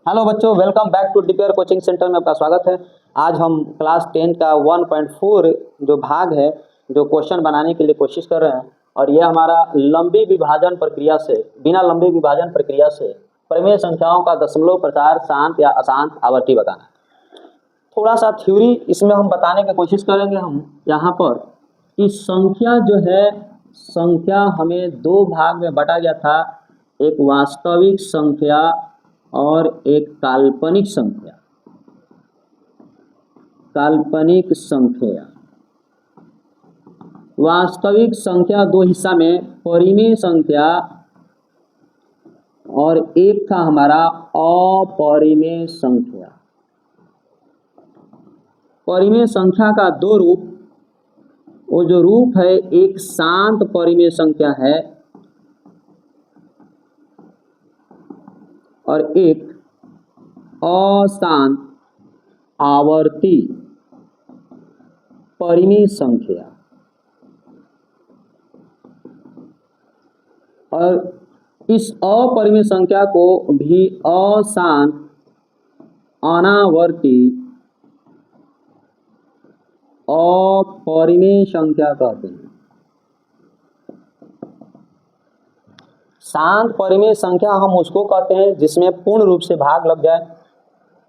Hello बच्चों, welcome back to DPR coaching centre में आपका स्वागत है। आज हम क्लास 10 का 1.4 जो भाग है जो क्वेश्चन बनाने के लिए कोशिश कर रहे हैं और यह हमारा लंबी विभाजन प्रक्रिया से बिना लंबी विभाजन प्रक्रिया से परिमेय संख्याओं का दशमलव प्रचार शांत या अशांत आवर्ती बताना है। थोड़ा सा थ्योरी इसमें हम बताने की कोशिश करेंगे। हम यहाँ पर कि संख्या जो है, संख्या हमें दो भाग में बांटा गया था, एक वास्तविक संख्या और एक काल्पनिक संख्या। काल्पनिक संख्या, वास्तविक संख्या दो हिस्सा में, परिमेय संख्या और एक था हमारा अपरिमेय संख्या। परिमेय संख्या का दो रूप, वो जो रूप है एक शांत परिमेय संख्या है और एक अशांत आवर्ती परिमेय संख्या। और इस अपरिमेय संख्या को भी अशांत अनावर्ती अपरिमेय संख्या कहते हैं। शांत परिमेय संख्या हम उसको कहते हैं जिसमें पूर्ण रूप से भाग लग जाए।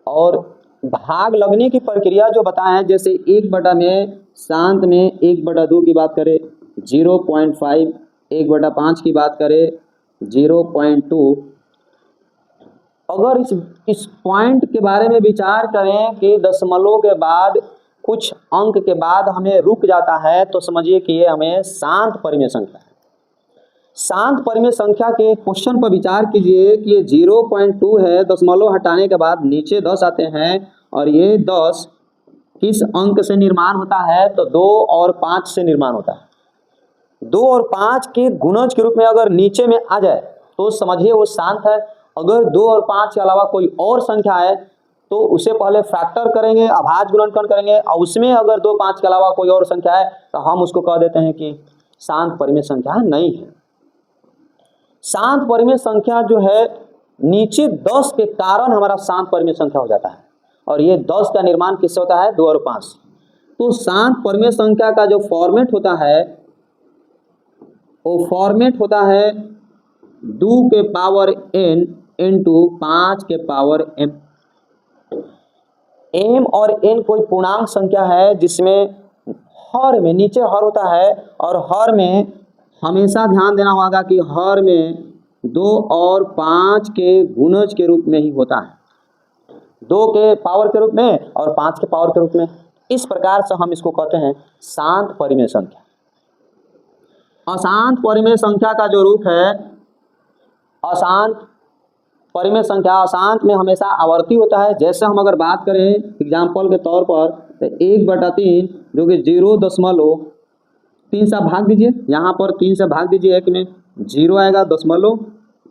और भाग लगने की प्रक्रिया जो बताए हैं, जैसे 1/, में शांत में 1/2 की बात करें 0.5, 1/5 की बात करें 0.2। अगर इस पॉइंट के बारे में विचार करें कि दशमलव के बाद कुछ अंक के बाद हमें रुक जाता है, तो समझिए कि ये हमें शांत परिमेय संख्या है। शांत परिमेय संख्या के क्वेश्चन पर विचार कीजिए कि ये 0.2 है, दशमलव हटाने के बाद नीचे 10 आते हैं और ये 10 किस अंक से निर्माण होता है, तो 2 और 5 से निर्माण होता है। 2 और 5 के गुणज के रूप में अगर नीचे में आ जाए तो समझिए वो शांत है। अगर 2 और 5 के अलावा कोई और संख्या है तो उसे पहले फैक्टर करेंगे, अभाज्य गुणनखंड करेंगे, और उसमें अगर 2, 5 के अलावा कोई और संख्या है तो हम उसको कह देते हैं कि शांत परिमेय संख्या नहीं है। शांत परिमेय संख्या जो है नीचे 10 के कारण हमारा शांत परिमेय संख्या हो जाता है, और ये 10 का निर्माण किससे होता है, 2 और 5। तो शांत परिमेय संख्या का जो फॉर्मेट होता है वो फॉर्मेट होता है 2 के पावर n इंटू 5 के पावर m। m और n कोई पूर्णांक संख्या है जिसमें हर में, नीचे हर होता है और हर में हमेशा ध्यान देना होगा कि हर में 2 और 5 के गुणज के रूप में ही होता है, 2 के पावर के रूप में और 5 के पावर के रूप में। इस प्रकार से हम इसको कहते हैं शांत परिमेय संख्या। अशांत परिमेय संख्या का जो रूप है, अशांत परिमेय संख्या, अशांत में हमेशा आवर्ती होता है। जैसे हम अगर बात करें एग्जाम्पल के तौर पर, तो 1/3 जो कि 0.3 से भाग दीजिए, यहाँ पर 3 से भाग दीजिए, 1 में 0 आएगा, दशमलव,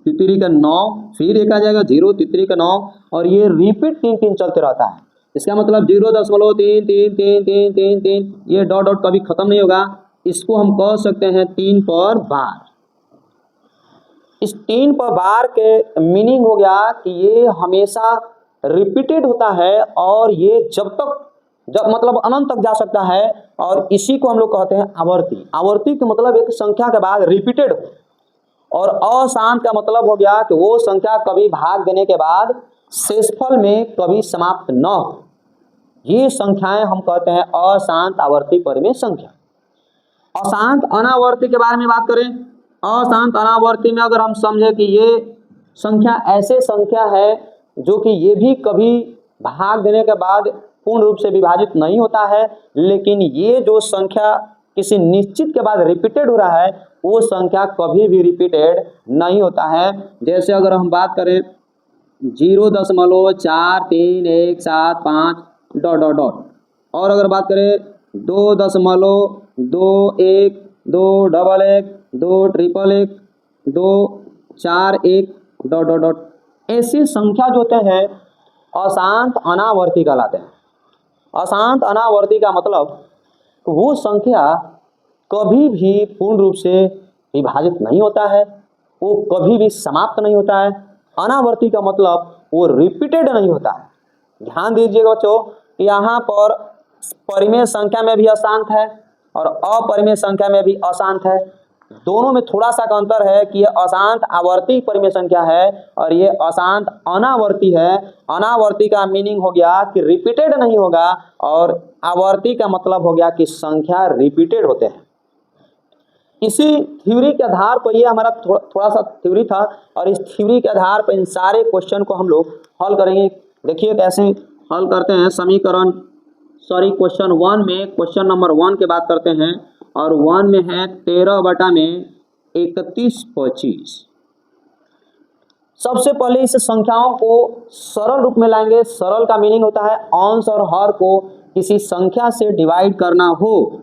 तितरी का 9, फिर 1 आ जाएगा 0, तितरी का 9, और ये रिपीट 3 चलते रहता है। इसका मतलब 0.3, ये डॉट डॉट कभी खत्म नहीं होगा। इसको हम कह सकते हैं 3 पर बार। इस 3 पर बार के मीनिंग हो गया कि ये हमेशा रिपीटेड होता है और ये जब मतलब अनंत तक जा सकता है, और इसी को हम लोग कहते हैं आवर्ती। आवर्ती का मतलब एक संख्या के बाद रिपीटेड हो, और अशांत का मतलब हो गया कि वो संख्या कभी भाग देने के बाद शेषफल में कभी समाप्त न हो। ये संख्याएं हम कहते हैं अशांत आवर्ती परिमेय संख्या। अशांत अनावर्ती के बारे में बात करें, अशांत अनावर्ती में अगर हम समझे कि ये संख्या ऐसे संख्या है जो कि ये भी कभी भाग देने के बाद पूर्ण रूप से विभाजित नहीं होता है, लेकिन ये जो संख्या किसी निश्चित के बाद रिपीटेड हो रहा है वो संख्या कभी भी रिपीटेड नहीं होता है। जैसे अगर हम बात करें 0.4317 डॉट डॉट डॉट, और अगर बात करें 2.21 211 211 241 डॉट डॉट डॉट, ऐसी संख्या जो होते हैं अशांत अनावर्ती कहलाते हैं। अशांत अनावर्ती का मतलब वो संख्या कभी भी पूर्ण रूप से विभाजित नहीं होता है, वो कभी भी समाप्त नहीं होता है, अनावर्ती का मतलब वो रिपीटेड नहीं होता है। ध्यान दीजिएगा बच्चों कि यहाँ पर परिमेय संख्या में भी अशांत है और अपरिमेय संख्या में भी अशांत है। दोनों में थोड़ा सा का अंतर है कि ये अशांत आवर्ती परिमेय संख्या है और ये अशांत अनावर्ती है। अनावर्ती का मीनिंग हो गया कि रिपीटेड नहीं होगा और आवर्ती का मतलब हो गया कि संख्या रिपीटेड होते हैं। इसी थ्योरी के आधार पर ये हमारा थोड़ा सा थ्योरी था और इस थ्योरी के आधार पर इन सारे क्वेश्चन को हम लोग हल करेंगे। देखिए कैसे हल करते हैं। क्वेश्चन 1 में क्वेश्चन नंबर 1 की बात करते हैं और 1 में है 13/31/25। सबसे पहले इस संख्याओं को सरल रूप में लाएंगे। सरल का मीनिंग होता है अंश और हर को किसी संख्या से डिवाइड करना हो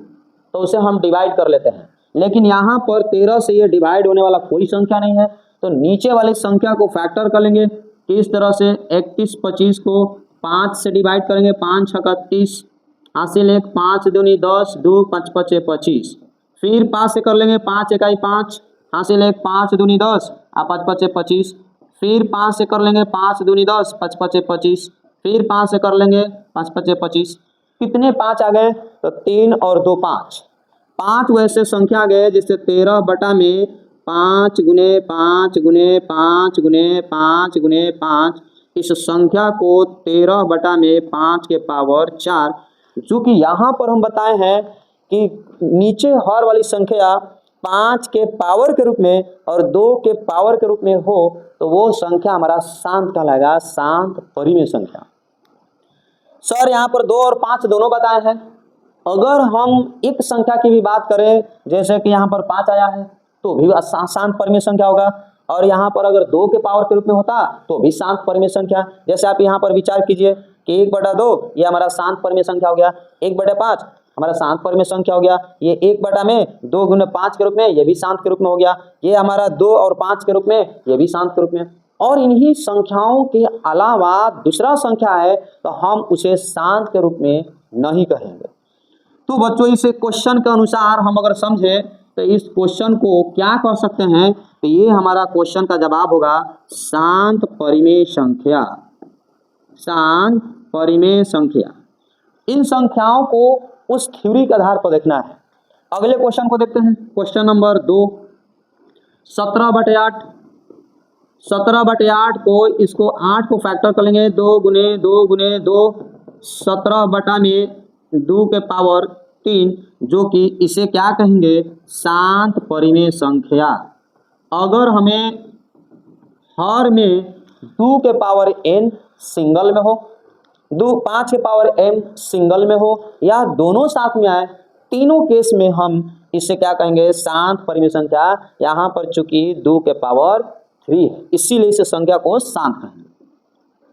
तो उसे हम डिवाइड कर लेते हैं, लेकिन यहाँ पर 13 से ये डिवाइड होने वाला कोई संख्या नहीं है तो नीचे वाली संख्या को फैक्टर कर लेंगे। किस तरह से 31/25 को 5 से डिवाइड करेंगे। 5 छक्का 30, हासिल 1, 5 दूनी 10, 2 5 5 25। फिर 5 से कर लेंगे। 5 इकाई 5, हासिल 1, 5 दूनी 10, 5 5 25। फिर 5 से कर लेंगे। 5 दूनी 10, 5 5 25। फिर 5 से कर लेंगे। 5 5 25। कितने 5 आ गए? तो 3 और 2 5। 5 वैसे संख्या आ गए जिससे 13 बटा में 5 गुने 5 गुने 5 गुने 5 गुने 5, इस संख्या को 13 बटा में 5 के पावर 4, जो कि यहाँ पर हम बताए हैं कि नीचे हर वाली संख्या 5 के पावर के रूप में और 2 के पावर के रूप में हो तो वो संख्या हमारा शांत कहलाएगा, शांत परिमेय संख्या। सर यहाँ पर 2 और 5 दोनों बताए हैं। अगर हम एक संख्या की भी बात करें, जैसे कि यहाँ पर 5 आया है तो भी शांत परिमेय संख्या होगा, और यहाँ पर अगर 2 के पावर के रूप में होता तो भी शांत परिमेय संख्या। जैसे आप यहाँ पर विचार कीजिए कि 1/2 ये हमारा शांत परिमेय संख्या हो गया, 1/5 हमारा शांत परिमेय संख्या हो गया, ये 1 में 2 गुने 5 के रूप में ये भी शांत के रूप में हो गया, ये हमारा 2 और 5 के रूप में ये भी शांत के रूप में। और इन्हीं संख्याओं के अलावा दूसरा संख्या है तो हम उसे शांत के रूप में नहीं कहेंगे। तो बच्चों इस क्वेश्चन के अनुसार हम अगर समझे तो इस क्वेश्चन को क्या कर सकते हैं, तो ये हमारा क्वेश्चन का जवाब होगा शांत परिमेय संख्या। शांत परिमेय संख्या। इन संख्याओं को उस थ्योरी के आधार पर देखना है। अगले क्वेश्चन को देखते हैं। Question number 2, 17/8। 17/8 को इसको 8 को फैक्टर कर लेंगे। 2 गुने 2 गुने 2, 17 बटा में 2 के पावर 3, जो कि इसे क्या कहेंगे, शांत परिमेय संख्या। अगर हमें हर में 2 के पावर n सिंगल में हो, 5 के पावर m सिंगल में हो, या दोनों साथ में आए, तीनों केस में हम इसे क्या कहेंगे, शांत परिमेय संख्या। यहाँ पर चूंकि 2 के पावर 3 है इसीलिए इस संख्या को शांत कहेंगे।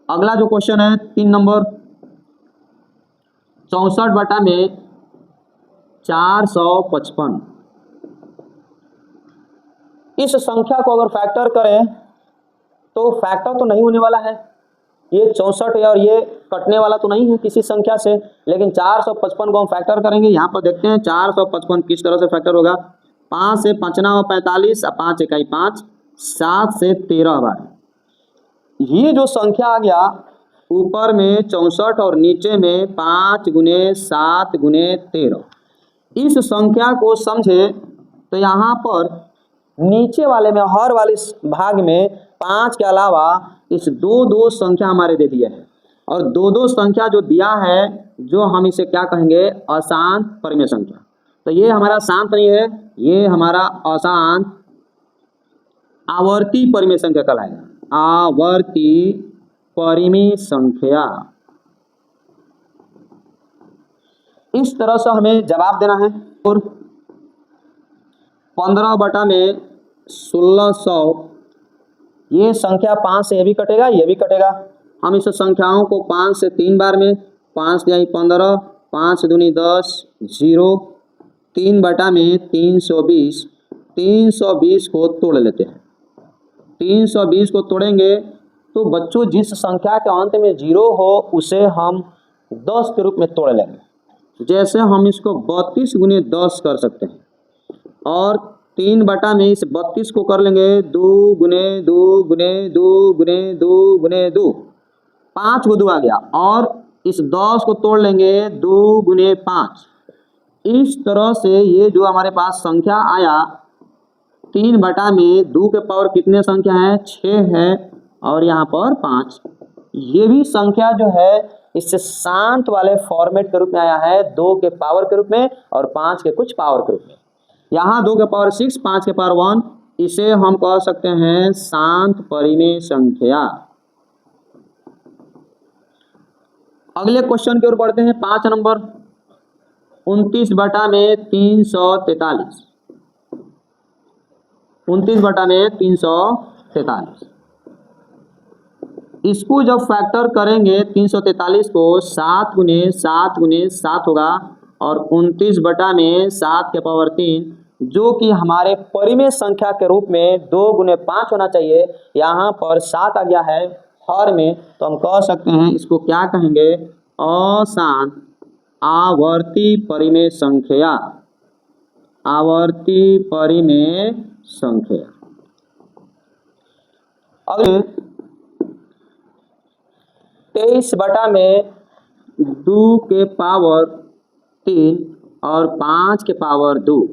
अगला जो क्वेश्चन है 3 नंबर, 64 बटा में 455। इस संख्या को अगर फैक्टर करें तो फैक्टर तो नहीं होने वाला है, ये 64 है और ये कटने वाला तो नहीं है किसी संख्या से, लेकिन 455 को हम फैक्टर करेंगे। यहाँ पर देखते हैं 455 किस तरह से फैक्टर होगा। 5 से 5 9 45, 5 इकाई 5, 7 से 13 बार। ये जो संख्या आ गया ऊपर में 64 और नीचे में 5 गुने 7 गुने 13, इस संख्या को समझे तो यहाँ पर नीचे वाले में हर वाले भाग में 5 के अलावा इस 2 संख्या हमारे दे दिया है, और 2 संख्या जो दिया है जो हम इसे क्या कहेंगे, अशांत परिमेय संख्या। तो ये हमारा शांत नहीं है, ये हमारा अशांत आवर्ती परिमेय संख्या कहलाएगा। आवर्ती परिमेय संख्या। इस तरह से हमें जवाब देना है। और 15 बटा में 1600, ये संख्या 5 से ये भी कटेगा ये भी कटेगा। हम इस संख्याओं को 5 से 3 बार में, 5 या 15, 5 दूनी 10, 0, 3 बटा में 320, 320 को तोड़ लेते हैं। 320 को तोड़ेंगे तो बच्चों जिस संख्या के अंत में 0 हो उसे हम 10 के रूप में तोड़ लेंगे। जैसे हम इसको 32 गुने 10 कर सकते हैं, और 3/में इस 32 को कर लेंगे 2 गुने 2 गुने 2 गुने 2 गुने 2, 5 को 2 आ गया, और इस 10 को तोड़ लेंगे 2 गुने 5। इस तरह से ये जो हमारे पास संख्या आया 3/में 2 के पावर कितने संख्या है, 6 है, और यहाँ पर 5। ये भी संख्या जो है इससे शांत वाले फॉर्मेट के रूप में आया है, 2 के पावर के रूप में और 5 के कुछ पावर के रूप में। यहाँ 2 के पावर 6, 5 के पावर 1, इसे हम कह सकते हैं शांत परिमेय संख्या। अगले क्वेश्चन की ओर बढ़ते हैं, 5 नंबर। 29/में 343, 29/में 343। इसको जब फैक्टर करेंगे 343 को 7 गुने 7 गुने 7 होगा, और 29/में 7 के पावर 3, जो कि हमारे परिमेय संख्या के रूप में 2 गुने 5 होना चाहिए, यहाँ पर 7 आ गया है हर में, तो हम कह सकते हैं इसको क्या कहेंगे, अशांत आवर्ती परिमेय संख्या, आवर्ती परिमेय संख्या। अगले 23/में 2 के पावर 3 और 5 के पावर 2,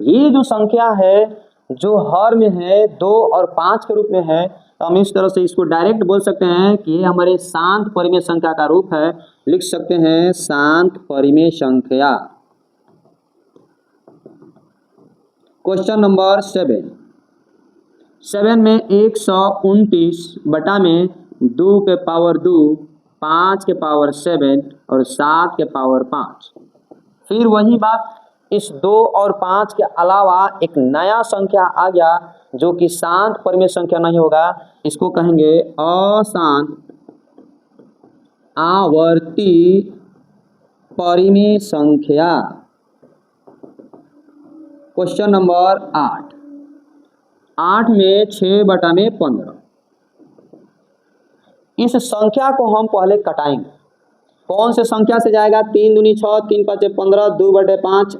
ये जो संख्या है जो हर में है 2 और 5 के रूप में है, तो हम इस तरह से इसको डायरेक्ट बोल सकते हैं कि ये हमारे शांत परिमेय संख्या का रूप है। लिख सकते हैं शांत परिमेय संख्या। क्वेश्चन नंबर 7 में 129/में 2 के पावर 2, 5 के पावर 7 और 7 के पावर 5। फिर वही बात, इस 2 और 5 के अलावा एक नया संख्या आ गया जो कि शांत परिमेय संख्या नहीं होगा, इसको कहेंगे अशांत आवर्ती परिमेय संख्या। क्वेश्चन नंबर 8 में 6/में 15। इस संख्या को हम पहले कटाएंगे। कौन से संख्या से जाएगा, 3 दूनी 6, 3 5 15, 2/5,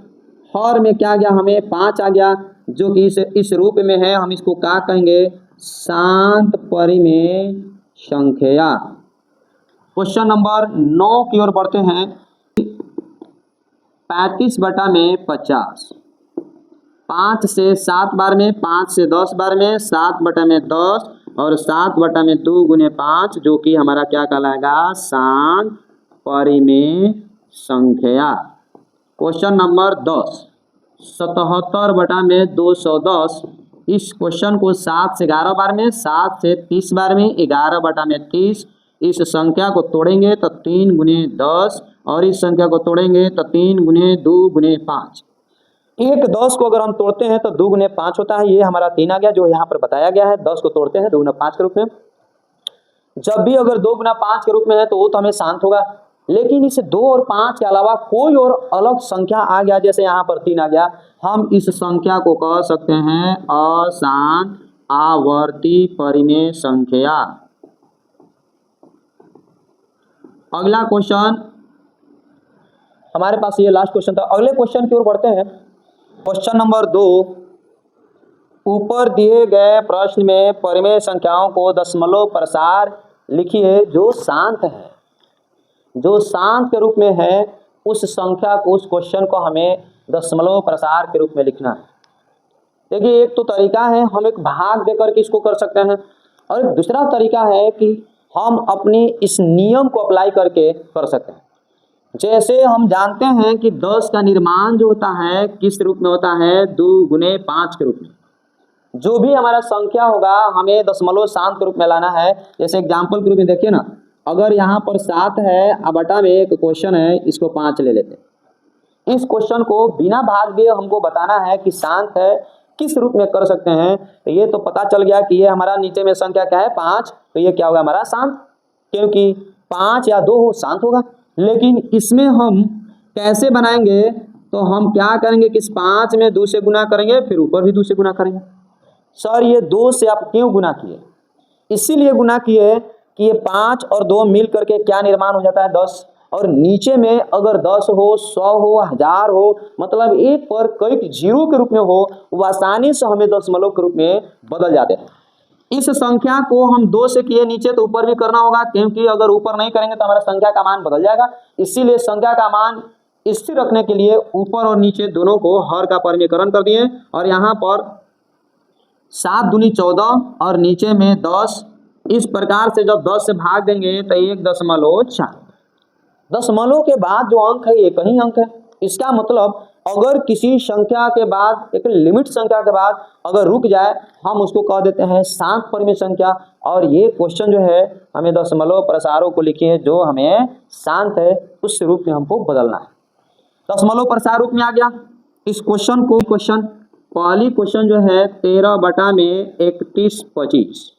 हर में क्या गया, हमें 5 आ गया, जो कि इस रूप में है। हम इसको क्या कहेंगे, शांत परिमेय संख्या। क्वेश्चन नंबर 9 की ओर बढ़ते हैं। 35/में 50, 5 से 7 बार में, 5 से 10 बार में, 7/में 10 और 7/में 2 गुने 5, जो कि हमारा क्या कहलाएगा, शांत परिमेय संख्या। Question number 10, 77/में 210। इस क्वेश्चन को 7 से 11 बार में, 7 से 30 बार में, 11/में 30। इस संख्या को तोड़ेंगे तो 3 गुने 10, और इस संख्या को तोड़ेंगे तो 3 गुने 2 गुने 5। एक 10 को अगर हम तोड़ते हैं तो 2 गुने 5 होता है, ये हमारा 3 आ गया जो यहाँ पर बताया गया है। 10 को तोड़ते हैं 2 गुना 5 के रूप में। जब भी अगर 2 गुना 5 के रूप में है तो वो तो हमें शांत होगा, लेकिन इस 2 और 5 के अलावा कोई और अलग संख्या आ गया, जैसे यहाँ पर 3 आ गया, हम इस संख्या को कह सकते हैं अशांत आवर्ती परिमेय संख्या। अगला क्वेश्चन हमारे पास ये लास्ट क्वेश्चन था। अगले क्वेश्चन की ओर बढ़ते हैं। क्वेश्चन नंबर 2, ऊपर दिए गए प्रश्न में परिमेय संख्याओं को दशमलव प्रसार लिखिए जो शांत है। जो शांत के रूप में है उस संख्या को, उस क्वेश्चन को हमें दशमलव प्रसार के रूप में लिखना है। देखिए, एक तो तरीका है हम एक भाग देकर के इसको कर सकते हैं, और एक दूसरा तरीका है कि हम अपने इस नियम को अप्लाई करके कर सकते हैं। जैसे हम जानते हैं कि 10 का निर्माण जो होता है किस रूप में होता है, 2 गुने 5 के रूप में। जो भी हमारा संख्या होगा हमें दशमलव शांत के रूप में लाना है। जैसे एग्जाम्पल के रूप में देखिए ना, अगर यहाँ पर 7 है, बटा में एक क्वेश्चन है, इसको 5 ले लेते हैं। इस क्वेश्चन को बिना भाग दिए हमको बताना है कि शांत है, किस रूप में कर सकते हैं। तो ये तो पता चल गया कि ये हमारा नीचे में संख्या क्या है, 5, तो ये क्या होगा हमारा शांत, क्योंकि 5 या 2 हो शांत होगा। लेकिन इसमें हम कैसे बनाएंगे, तो हम क्या करेंगे कि इस 5 में 2 से गुना करेंगे, फिर ऊपर भी 2 से गुना करेंगे। सर ये 2 से आप क्यों गुना किए? इसीलिए गुना किए कि ये 5 और 2 मिल करके क्या निर्माण हो जाता है, 10। और नीचे में अगर 10 हो, 100 हो, 1000 हो, मतलब एक पर कई जीरो के रूप में हो, वो आसानी से हमें दशमलव के रूप में बदल जाते हैं। इस संख्या को हम 2 से किए नीचे तो ऊपर भी करना होगा, क्योंकि अगर ऊपर नहीं करेंगे तो हमारा संख्या का मान बदल जाएगा। इसीलिए संख्या का मान स्थिर रखने के लिए ऊपर और नीचे दोनों को हर का परिमीकरण कर दिए, और यहाँ पर 7 दूनी 14 और नीचे में 10। इस प्रकार से जब 10 से भाग देंगे तो 1.4। दशमलव के बाद जो अंक है एक ही अंक है। इसका मतलब अगर किसी संख्या के बाद, एक लिमिट संख्या के बाद अगर रुक जाए, हम उसको कह देते हैं शांत परिमेय संख्या। और ये क्वेश्चन जो है हमें दशमलव प्रसारों को लिखिए जो हमें शांत है उस रूप में हमको बदलना है। दशमलव प्रसार रूप में आ गया। इस क्वेश्चन को पहली क्वेश्चन जो है 13 में 31-25।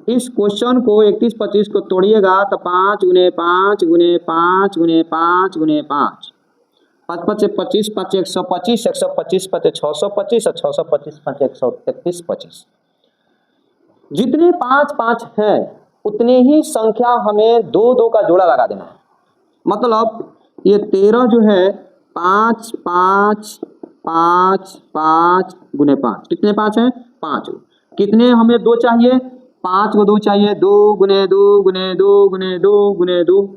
इस क्वेश्चन को 31-25 को तोड़िएगा तो 5 गुने 5 गुने 5 गुने 5 गुने 5, 5 5 25, 5 125, 125 5 625 और 625 5 133-25। जितने 5 5 हैं उतने ही संख्या हमें 2 2 का जोड़ा लगा देना है। मतलब ये 13 जो है 5 5 5 5 गुने 5, कितने 5 हैं? 5। कितने हमें 2 चाहिए? 5 को 2 चाहिए। 2 गुने 2 गुने 2 गुने 2 गुने 2।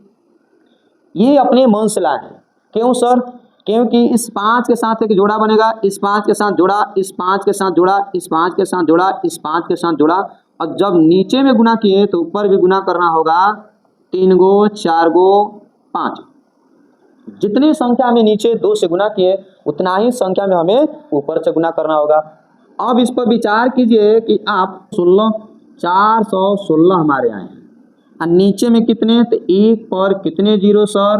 ये अपने मन से लाए हैं। क्यों सर? क्योंकि इस 5 के साथ एक जोड़ा बनेगा, इस 5 के साथ जोड़ा, इस 5 के साथ जोड़ा, इस 5 के साथ जोड़ा, इस 5 के साथ जोड़ा, और जब नीचे में गुना किए तो ऊपर भी गुना करना होगा। 3 गो 4 गो 5। जितनी संख्या में नीचे 2 से गुना किए उतना ही संख्या में हमें ऊपर से गुना करना होगा। अब इस पर विचार कीजिए कि आप 416 हमारे आए हैं, और नीचे में कितने? तो एक पर कितने जीरो सर?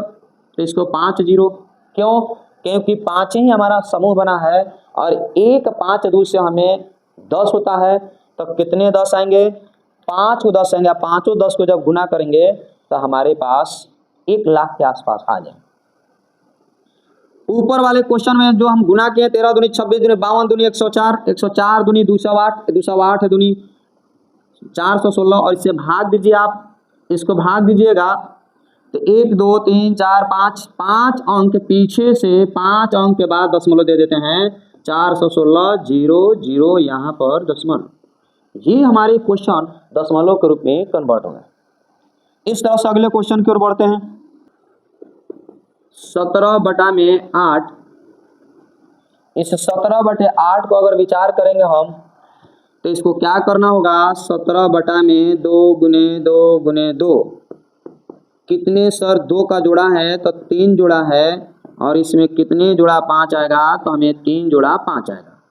तो इसको 5 जीरो। क्यों? क्योंकि 5 ही हमारा समूह बना है, और एक 5 दूर से हमें 10 होता है। तो कितने 10 आएंगे? 5 को 10 आएंगे। 5 10 को जब गुना करेंगे तो हमारे पास 1 लाख के आसपास आ जाए। ऊपर वाले क्वेश्चन में जो हम गुना किए 13 दूनी 26 दूनी 52 दूनी 104, 104 दूनी 208, 208 दूनी 416, और इसे भाग दीजिए। आप इसको भाग दीजिएगा तो 1 2 3 4 5 अंक पीछे से 5 अंक के बाद दशमलव दे देते हैं। 416 0 0 यहाँ पर दशमलव। ये हमारे क्वेश्चन दशमलव के रूप में कन्वर्ट हो गए। इस तरह से अगले क्वेश्चन की ओर बढ़ते हैं। 17/8। इस 17/8 को अगर विचार करेंगे हम तो इसको क्या करना होगा? 17/2 गुने 2 गुने 2। कितने सर? 2 का जोड़ा है तो 3 जोड़ा है, और इसमें कितने जोड़ा 5 आएगा? तो हमें 3 जोड़ा 5 आएगा।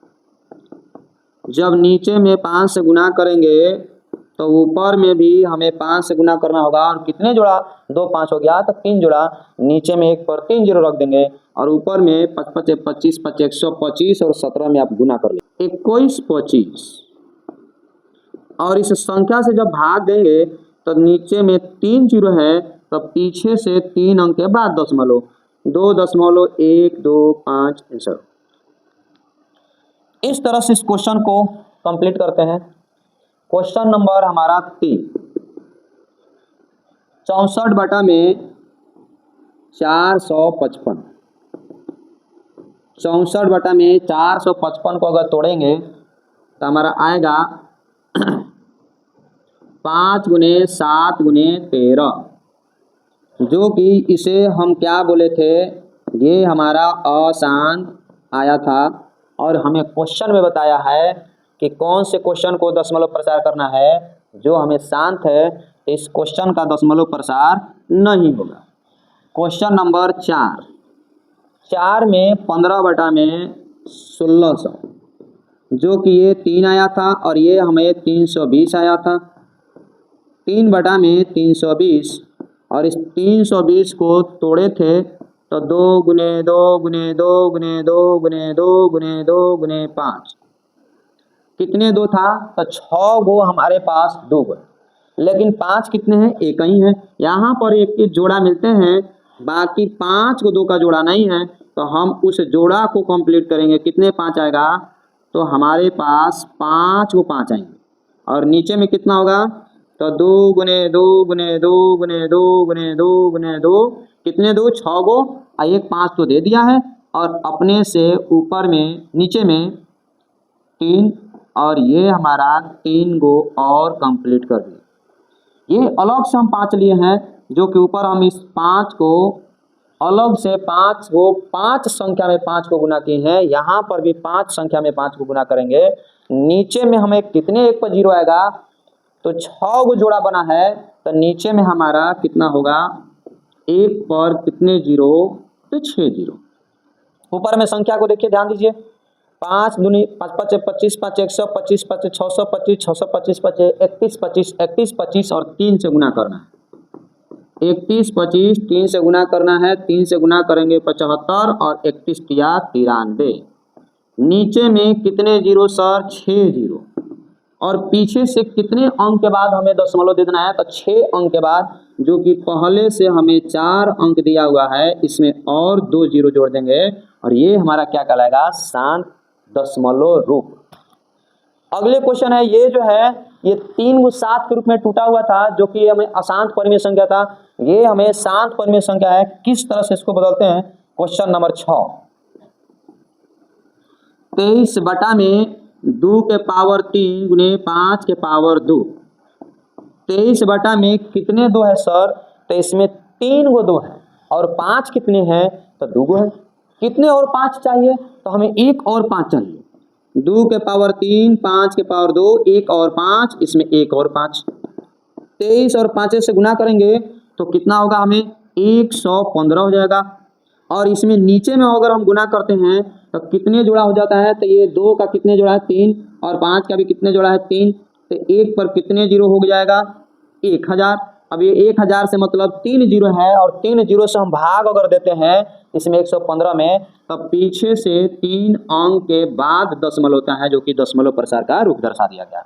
जब नीचे में 5 से गुना करेंगे तो ऊपर में भी हमें 5 से गुना करना होगा, और कितने जोड़ा? 2 5 हो गया तो 3 जोड़ा। नीचे में एक पर 3 जीरो रख देंगे, और ऊपर में 5 5 25 5 125, और 17 में आप गुना कर लेंगे 21 25। और इस संख्या से जब भाग देंगे तो नीचे में 3 जीरो है, तो पीछे से 3 अंक के बाद दशमलव 2.125 आंसर। इस तरह से इस क्वेश्चन को कंप्लीट करते हैं। क्वेश्चन नंबर हमारा 3। 64/455। 64/455 को अगर तोड़ेंगे तो हमारा आएगा 5 गुने 7 गुने 13, जो कि इसे हम क्या बोले थे? ये हमारा अशांत आया था, और हमें क्वेश्चन में बताया है कि कौन से क्वेश्चन को दशमलव प्रसार करना है। जो हमें शांत है तो इस क्वेश्चन का दशमलव प्रसार नहीं होगा। क्वेश्चन नंबर 4 में 15/1600, जो कि ये 3 आया था, और ये हमें 320 आया था। 3/320, और इस 320 को तोड़े थे तो 2 गुने 2 गुने 2 गुने 2 गुने 2 गुने 2 गुने 5। कितने 2 था? तो 6 गो हमारे पास 2 गो, लेकिन 5 कितने हैं? एक ही है। यहाँ पर एक के जोड़ा मिलते हैं, बाकी 5 को 2 का जोड़ा नहीं है, तो हम उस जोड़ा को कंप्लीट करेंगे। कितने 5 आएगा? तो हमारे पास 5 को 5 आएंगे, और नीचे में कितना होगा? तो 2 गुने 2 गुने 2 गुने 2 गुने 2 गुने 2, कितने 2 6 गो, और एक 5 तो दे दिया है, और अपने से ऊपर में नीचे में 3, और ये हमारा 3 गो और कंप्लीट कर दिए। ये अलग से हम 5 लिए हैं, जो कि ऊपर हम इस 5 को अलग से 5 को 5 संख्या में 5 को गुना किए हैं, यहाँ पर भी 5 संख्या में 5 को गुना करेंगे। नीचे में हमें कितने एक पर 0 आएगा, तो 6 गो जोड़ा बना है, तो नीचे में हमारा कितना होगा, एक पर कितने 0, तो 6 0। ऊपर में संख्या को देखिए, ध्यान दीजिए, 5 दूनी 5 5 25 5 125 5 625 625 5 31 25 31 25 और 3 से गुना करना है। 31 25 3 से गुना करना है, 3 से गुना करेंगे 75 और 31 तिया 93। नीचे में कितने 0 सर, 6 0, और पीछे से कितने अंक के बाद हमें दशमलव दे देना है, तो 6 अंक के बाद, जो कि पहले से हमें 4 अंक दिया हुआ है, इसमें और 2 0 जोड़ देंगे, और ये हमारा क्या कहलाएगा, शांत दशमलव रूप। अगले क्वेश्चन है, ये जो है ये 3 को 7 के रूप में टूटा हुआ था, जो कि हमें अशांत परिमेय संख्या था, ये हमें शांत परिमेय संख्या है। किस तरह से इसको बदलते हैं, क्वेश्चन नंबर 6, 23 बटा में 2 के पावर 3 गुने 5 के पावर 2। 23 बटा में कितने 2 है सर, तो इसमें 3 गो 2 है, और 5 कितने हैं, तो 2 गो है। कितने और 5 चाहिए, तो हमें 1 और 5 चाहिए। 2 के पावर 3 5 के पावर 2, 1 और 5, इसमें 1 और 5। 23 और 5 से गुना करेंगे तो कितना होगा, हमें 115 हो जाएगा। और इसमें नीचे में अगर हम गुना करते हैं तो कितने जोड़ा हो जाता है, तो ये 2 का कितने जोड़ा है, 3, और 5 का भी कितने जोड़ा है, 3, तो 1 पर कितने 0 हो जाएगा, 1000। अब ये 1000 से मतलब 3 0 है, और 3 0 से हम भाग अगर देते हैं इसमें 115 में, तब पीछे से 3 अंक के बाद दशमलव होता है, जो कि दशमलव प्रसार का रूप दर्शा दिया गया।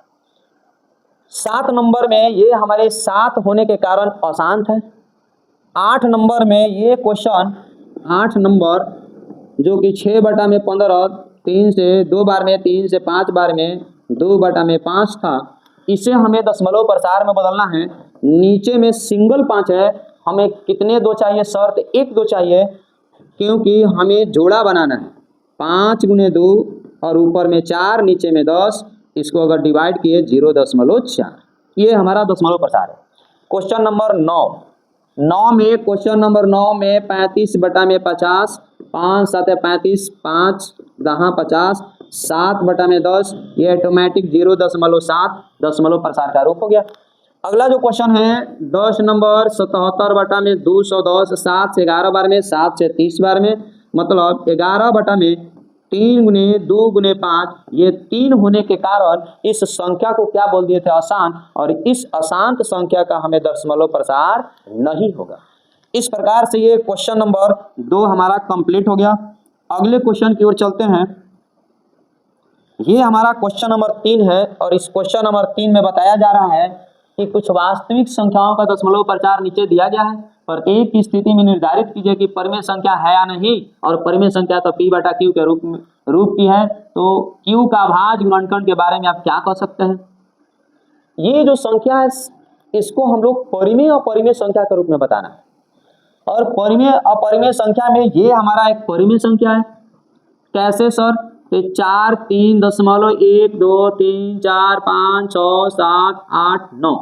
7 नंबर में ये हमारे 7 होने के कारण अशांत है। 8 नंबर में ये क्वेश्चन, 8 नंबर जो कि 6 बटा में 15, 3 से 2 बार में, 3 से 5 बार में, 2 बटा में 5 था, इसे हमें दशमलव प्रसार में बदलना है। नीचे में सिंगल 5 है, हमें कितने 2 चाहिए सर, तो 1 2 चाहिए, क्योंकि हमें जोड़ा बनाना है। 5 गुने 2 और ऊपर में 4, नीचे में 10, इसको अगर डिवाइड किए 0.4, ये हमारा दशमलव प्रसार है। क्वेश्चन नंबर 9 में, क्वेश्चन नंबर 9 में 35 बटा में 50, 5 7 35, 5 10 50, 7 बटा में 10, ये ऑटोमेटिक 0.7 दशमलव प्रसार का रूप हो गया। अगला जो क्वेश्चन है 10 नंबर 77 बटा में 210, 7 से 11 बार में, 7 से 30 बार में, मतलब 11 बटा में 3 गुने 2 गुने 5, ये 3 होने के कारण इस संख्या को क्या बोल दिए थे, अशांत, और इस अशांत संख्या का हमें दशमलव प्रसार नहीं होगा। इस प्रकार से ये क्वेश्चन नंबर 2 हमारा कंप्लीट हो गया। अगले क्वेश्चन की ओर चलते हैं। ये हमारा क्वेश्चन नंबर 3 है, और इस क्वेश्चन नंबर 3 में बताया जा रहा है कि कुछ वास्तविक संख्याओं का दशमलव प्रसार नीचे दिया गया है। प्रत्येक की स्थिति में निर्धारित कीजिए कि परिमेय संख्या है या नहीं, और परिमेय संख्या तो P बटा Q के रूप की है, तो Q का भाज्य गुणनखंड के बारे में आप क्या कह सकते हैं। ये जो संख्या है इसको हम लोग परिमेय और अपरिमेय संख्या के रूप में बताना है, और परिमेय अपरिमेय संख्या में ये हमारा एक परिमेय संख्या है। कैसे सर, 4 3 दशमलव 1 2 3 4 5 6 7 8 9।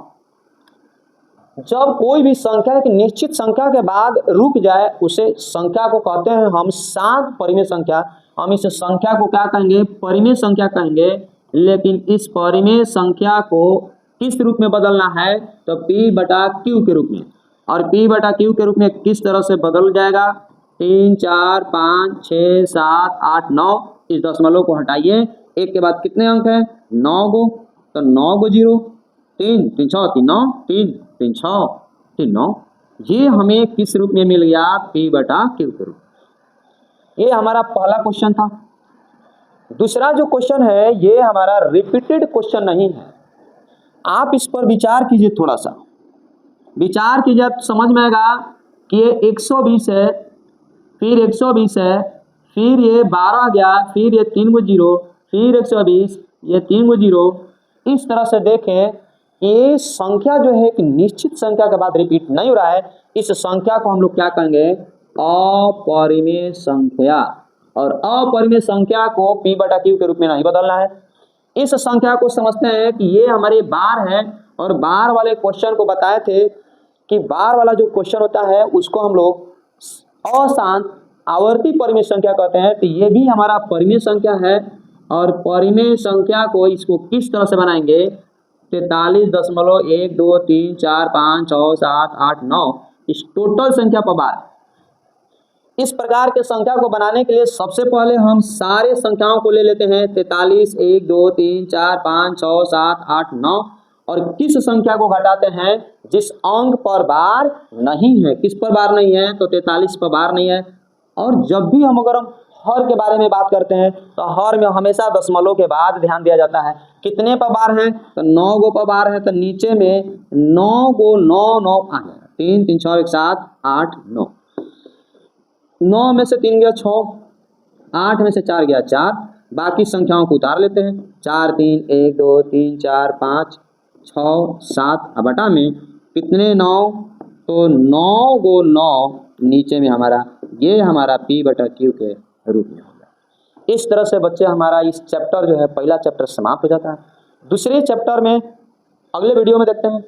जब कोई भी संख्या एक निश्चित संख्या के बाद रुक जाए उसे संख्या को कहते हैं हम शांत परिमेय संख्या। हम इस संख्या को क्या कहेंगे, परिमेय संख्या कहेंगे। लेकिन इस परिमेय संख्या को किस रूप में बदलना है, तो P बटा Q के रूप में। और P बटा Q के रूप में किस तरह से बदल जाएगा, 3 4 5 6 7 8 9, इस दशमलव को हटाइए, 1 के बाद कितने अंक है, 9 गो, तो 9 गो 0, 3 3 6 3 9, 3 3 6 3 9, ये हमें किस रूप में मिल गया, P बटा Q के रूप। ये हमारा पहला क्वेश्चन था। दूसरा जो क्वेश्चन है ये हमारा रिपीटेड क्वेश्चन नहीं है, आप इस पर विचार कीजिए, थोड़ा सा विचार कीजिए तो समझ में आएगा कि ये 120 है, फिर 120 है, फिर ये 12 गया, फिर ये 3 गो 0, फिर 120, ये 3 गो 0। इस तरह से देखें ये संख्या जो है कि निश्चित संख्या के बाद रिपीट नहीं हो रहा है, इस संख्या को हम लोग क्या कहेंगे, अपरिमेय संख्या। और अपरिमेय संख्या को p बटा q के रूप में नहीं बदलना है। इस संख्या को समझते हैं कि ये हमारे बार है, और बार वाले क्वेश्चन को बताए थे कि बार वाला जो क्वेश्चन होता है उसको हम लोग अशांत आवर्ती परिमेय संख्या कहते हैं। तो ये भी हमारा परिमेय संख्या है, और परिमेय संख्या को इसको किस तरह से बनाएंगे, 43.1 2 3 4 5 6 7 8 9 इस टोटल संख्या पर बार। इस प्रकार के संख्या को बनाने के लिए सबसे पहले हम सारे संख्याओं को ले लेते हैं, 43 1 2 3 4 5 6 7 8 9, और किस संख्या को घटाते हैं, जिस अंक पर बार नहीं है। किस पर बार नहीं है, तो 43 पर बार नहीं है। और जब भी हम अगर हर के बारे में बात करते हैं तो हर में हमेशा दशमलव के बाद ध्यान दिया जाता है। कितने पर बार है, तो 9 गो पर बार है, तो नीचे में 9 गो 9 9 आ जाएगा, 3 3 6 1 7 8 9, 9 में से 3 गया 6, 8 में से 4 गया 4, बाकी संख्याओं को उतार लेते हैं, 4 3 1 2 3 4 5 6 7, अब बटा में कितने 9, तो 9 गो 9 नीचे में हमारा ये हमारा p बटा q के रूप में होगा। इस तरह से बच्चे हमारा इस चैप्टर जो है पहला चैप्टर समाप्त हो जाता है। दूसरे चैप्टर में अगले वीडियो में देखते हैं।